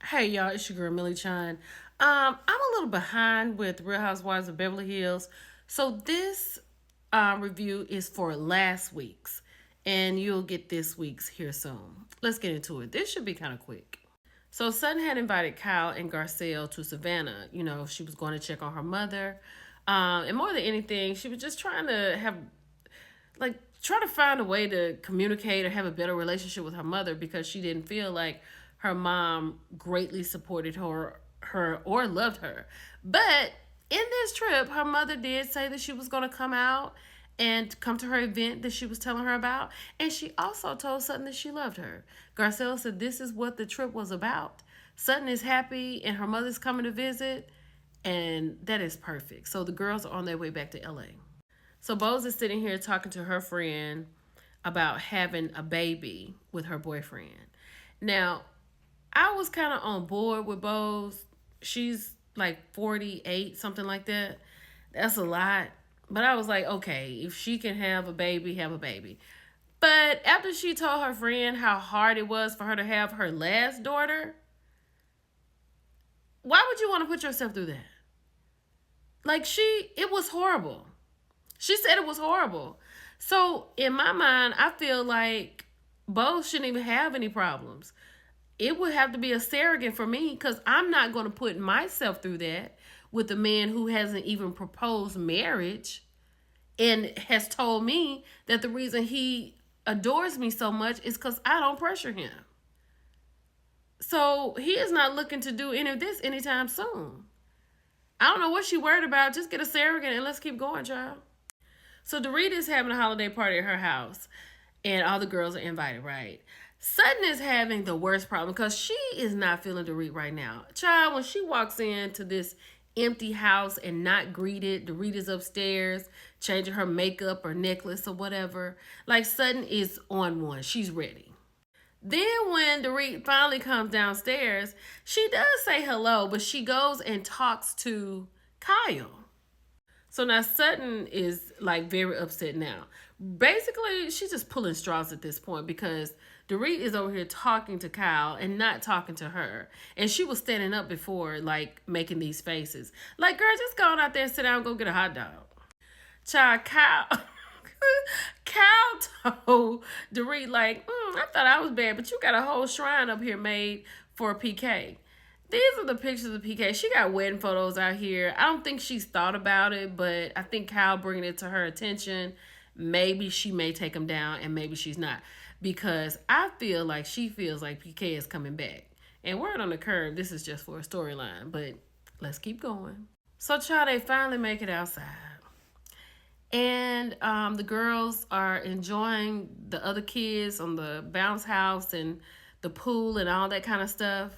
Hey y'all, it's your girl Millie Chan. I'm a little behind with Real Housewives of Beverly Hills, so this review is for last week's, and you'll get this week's here soon. Let's get into it. This should be kind of quick. So Sutton had invited Kyle and Garcelle to Savannah. You know, she was going to check on her mother, and more than anything, she was just trying to try to find a way to communicate or have a better relationship with her mother because she didn't feel like her mom greatly supported her or loved her. But in this trip, her mother did say that she was going to come out and come to her event that she was telling her about. And she also told Sutton that she loved her. Garcelle said this is what the trip was about. Sutton is happy and her mother's coming to visit. And that is perfect. So the girls are on their way back to LA. So Bose is sitting here talking to her friend about having a baby with her boyfriend. Now, I was kind of on board with Bose. She's like 48, something like that. That's a lot. But I was like, okay, if she can have a baby, have a baby. But after she told her friend how hard it was for her to have her last daughter, why would you want to put yourself through that? It was horrible. She said it was horrible. So in my mind, I feel like Bose shouldn't even have any problems. It would have to be a surrogate for me because I'm not going to put myself through that with a man who hasn't even proposed marriage and has told me that the reason he adores me so much is because I don't pressure him. So he is not looking to do any of this anytime soon. I don't know what she worried about. Just get a surrogate and let's keep going, child. So Dorit is having a holiday party at her house and all the girls are invited, right? Sutton is having the worst problem because she is not feeling Dorit right now. Child, when she walks into this empty house and not greeted, Dorit is upstairs changing her makeup or necklace or whatever. Like Sutton is on one. She's ready. Then when Dorit finally comes downstairs, she does say hello, but she goes and talks to Kyle. So now Sutton is like very upset now. Basically, she's just pulling straws at this point because Dorit is over here talking to Kyle and not talking to her. And she was standing up before, like, making these faces. Like, girl, just go on out there and sit down and go get a hot dog. Child, Kyle... Kyle told Dorit, like, I thought I was bad, but you got a whole shrine up here made for PK. These are the pictures of PK. She got wedding photos out here. I don't think she's thought about it, but I think Kyle bringing it to her attention, maybe she may take him down and maybe she's not. Because I feel like she feels like PK is coming back. And word on the curve, this is just for a storyline, but let's keep going. So, child, they finally make it outside. And the girls are enjoying the other kids on the bounce house and the pool and all that kind of stuff.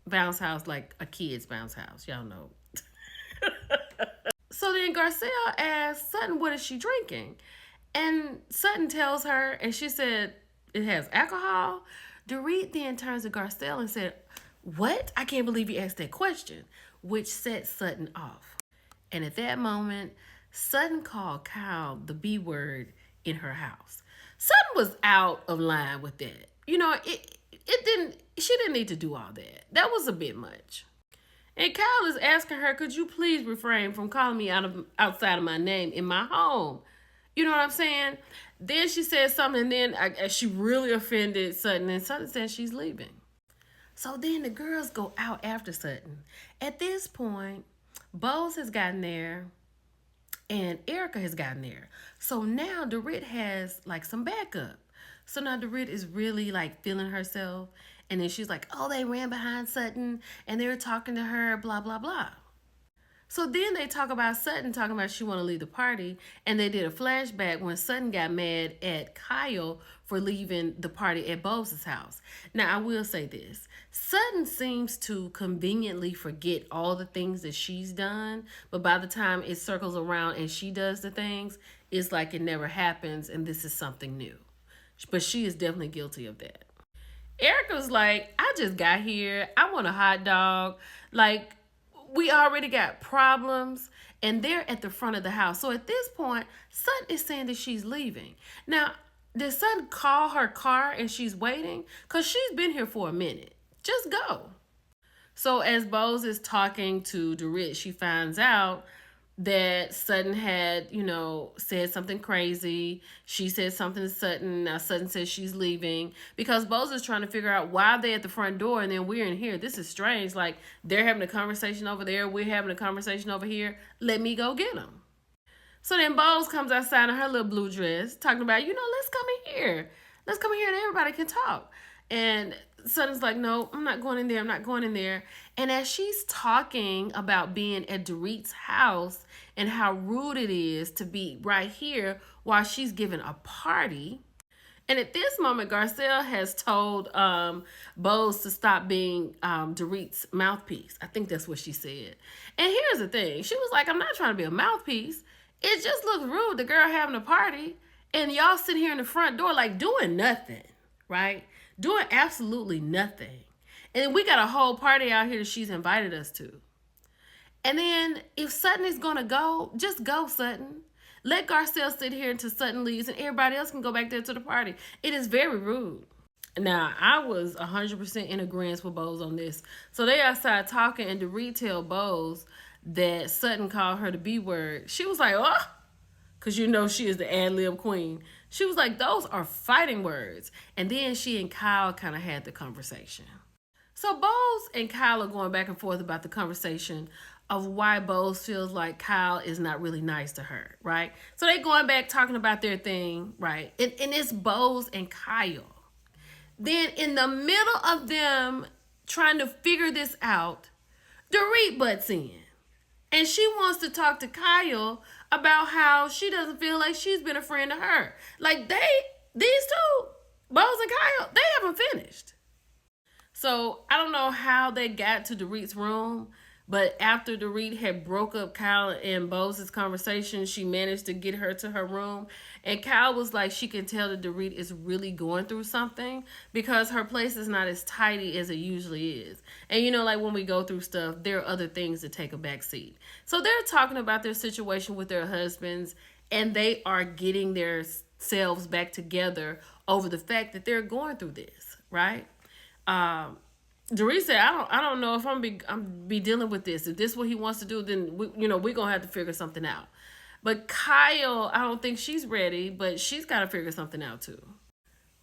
Bounce house, like a kid's bounce house. Y'all know. So then Garcelle asks Sutton, what is she drinking? And Sutton tells her, and she said, it has alcohol. Dorit then turns to Garcelle and said, what? I can't believe you asked that question, which set Sutton off. And at that moment, Sutton called Kyle the B word in her house. Sutton was out of line with that. You know, she didn't need to do all that. That was a bit much. And Kyle is asking her, could you please refrain from calling me outside of my name in my home? You know what I'm saying? Then she said something, and then she really offended Sutton, and Sutton said she's leaving. So then the girls go out after Sutton. At this point, Bose has gotten there, and Erica has gotten there. So now Dorit has like some backup. So now Dorit is really like feeling herself. And then she's like, oh, they ran behind Sutton and they were talking to her, blah, blah, blah. So then they talk about Sutton talking about she want to leave the party. And they did a flashback when Sutton got mad at Kyle for leaving the party at Bose's house. Now, I will say this. Sutton seems to conveniently forget all the things that she's done. But by the time it circles around and she does the things, it's like it never happens and this is something new. But she is definitely guilty of that. Erica's like, I just got here. I want a hot dog. Like, we already got problems, and they're at the front of the house. So at this point, Sutton is saying that she's leaving. Now, did Sutton call her car and she's waiting? Because she's been here for a minute. Just go. So as Bose is talking to Dorit, she finds out that Sutton had, said something crazy. She said something to Sutton. Now Sutton says she's leaving because Bose is trying to figure out why they're at the front door and then we're in here. This is strange. Like, they're having a conversation over there. We're having a conversation over here. Let me go get them. So then Bose comes outside in her little blue dress talking about, let's come in here. Let's come in here and everybody can talk. And Sutton's like, no, I'm not going in there. I'm not going in there. And as she's talking about being at Dorit's house and how rude it is to be right here while she's giving a party. And at this moment, Garcelle has told Bose to stop being Dorit's mouthpiece. I think that's what she said. And here's the thing. She was like, I'm not trying to be a mouthpiece. It just looks rude, the girl having a party, and y'all sitting here in the front door like doing nothing, right? Doing absolutely nothing. And we got a whole party out here that she's invited us to. And then if Sutton is going to go, just go, Sutton. Let Garcelle sit here until Sutton leaves and everybody else can go back there to the party. It is very rude. Now, I was 100% in agreement with Bose on this. So they outside talking, and Dorit tell Bose that Sutton called her the B word. She was like, oh, because she is the ad-lib queen. She was like, those are fighting words. And then she and Kyle kind of had the conversation. So Bose and Kyle are going back and forth about the conversation of why Bose feels like Kyle is not really nice to her, right? So they going back talking about their thing, right? And it's Bose and Kyle. Then in the middle of them trying to figure this out, Dorit butts in. And she wants to talk to Kyle about how she doesn't feel like she's been a friend to her. Like these two, Bose and Kyle, they haven't finished. So I don't know how they got to Dorit's room, but after Dorit had broke up Kyle and Bose's conversation, she managed to get her to her room. And Kyle was like, she can tell that Dorit is really going through something because her place is not as tidy as it usually is. And like when we go through stuff, there are other things that take a back seat. So they're talking about their situation with their husbands, and they are getting their selves back together over the fact that they're going through this, right? Dorit said, I don't know if I'm be dealing with this. If this is what he wants to do, then we're gonna have to figure something out. But Kyle, I don't think she's ready, but she's got to figure something out too.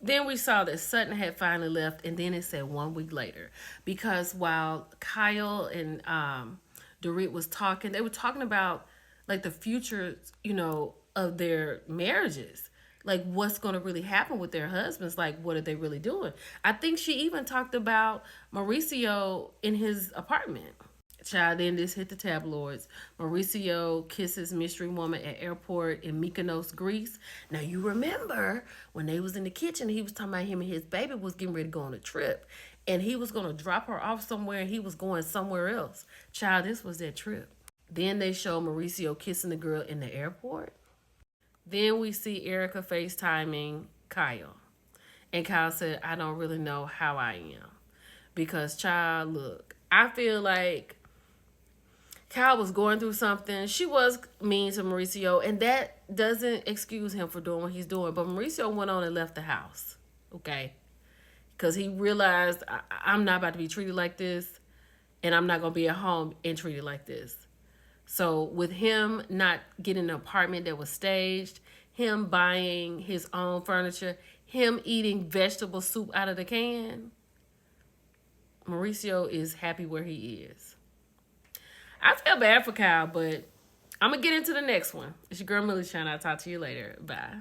Then we saw that Sutton had finally left, and then it said 1 week later, because while Kyle and Dorit was talking, they were talking about like the future, of their marriages. Like what's going to really happen with their husbands. Like, what are they really doing? I think she even talked about Mauricio in his apartment. Child, then this hit the tabloids. Mauricio kisses mystery woman at airport in Mykonos, Greece. Now, you remember when they was in the kitchen, he was talking about him and his baby was getting ready to go on a trip. And he was going to drop her off somewhere and he was going somewhere else. Child, this was their trip. Then they show Mauricio kissing the girl in the airport. Then we see Erica FaceTiming Kyle. And Kyle said, I don't really know how I am. Because, child, look, I feel like Kyle was going through something. She was mean to Mauricio, and that doesn't excuse him for doing what he's doing. But Mauricio went on and left the house, okay? Because he realized, I'm not about to be treated like this, and I'm not going to be at home and treated like this. So with him not getting an apartment that was staged, him buying his own furniture, him eating vegetable soup out of the can, Mauricio is happy where he is. I feel bad for Kyle, but I'm going to get into the next one. It's your girl, Millie Shine. I'll talk to you later. Bye.